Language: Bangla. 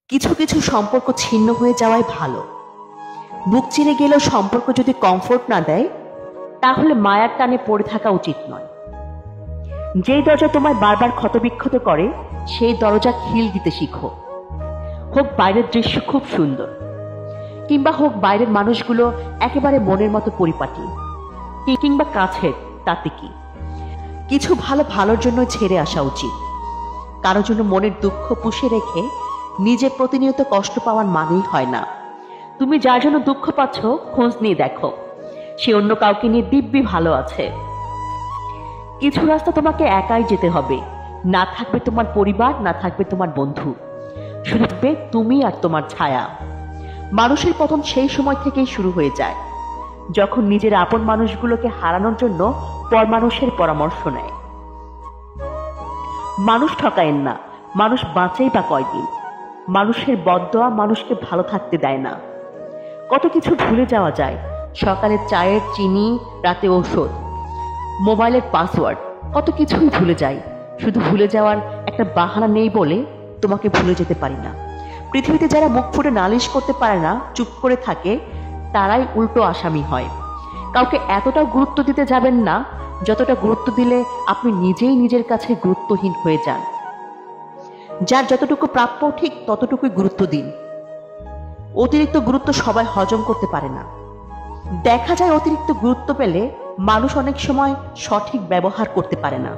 কিছু কিছু সম্পর্ক ছিন্ন হয়ে যাওয়াই ভালো। বুক চিরে গেলেও সম্পর্ক যদি কমফোর্ট না দেয়, তাহলে মায়ার টানে পড়ে থাকা উচিত নয়। যেই দরজা তোমায় বারবার ক্ষতবিক্ষত করে, সেই দরজা খিল দিতে শিখো। হোক বাইরের দৃশ্য খুব সুন্দর, কিংবা হোক বাইরের মানুষগুলো একেবারে মনের মতো পরিপাটি, কিংবা কাছের, তাতে কি? কিছু ভালো ভালোর জন্য ছেড়ে আসা উচিত। কারোর জন্য মনের দুঃখ পুষে রেখে নিজে প্রতিনিয়ত কষ্ট পাওয়ার মানেই হয় না। তুমি যার জন্য দুঃখ পাচ্ছ, খোঁজ নিয়ে দেখো সে অন্য কাউকে নিয়ে দিব্যি ভালো আছে। কিছু রাস্তা তোমাকে একাই যেতে হবে। না থাকবে তোমার পরিবার, না থাকবে তোমার বন্ধু, শুধু থাকবে তুমি আর তোমার ছায়া। মানুষের পতন সেই সময় থেকেই শুরু হয়ে যায়, যখন নিজের আপন মানুষগুলোকে হারানোর জন্য পর মানুষের পরামর্শ নেয়। মানুষ ঠকায়েন না, মানুষ বাঁচেই বা কয়দিন। মানুষের বদদোয়া মানুষকে ভালো থাকতে দেয় না। কত কিছু ভুলে যাওয়া যায়, সকালে চায়ের চিনি, রাতে ঔষধ, মোবাইলের পাসওয়ার্ড, কত কিছুই ভুলে যাই। শুধু ভুলে যাওয়ার একটা বাহানা নেই বলে তোমাকে ভুলে যেতে পারি না। পৃথিবীতে যারা মুখ ফুটে নালিশ করতে পারে না, চুপ করে থাকে, তারাই উল্টো আসামি হয়। কাউকে এতটাও গুরুত্ব দিতে যাবেন না যতটা গুরুত্ব দিলে আপনি নিজেই নিজের কাছে গুরুত্বহীন হয়ে যান। যার যতটুকু প্রাপ্য ঠিক ততটুকুই গুরুত্ব দিন। অতিরিক্ত গুরুত্ব সবাই হজম করতে পারে না। দেখা যায় অতিরিক্ত গুরুত্ব পেলে মানুষ অনেক সময় সঠিক ব্যবহার করতে পারে না।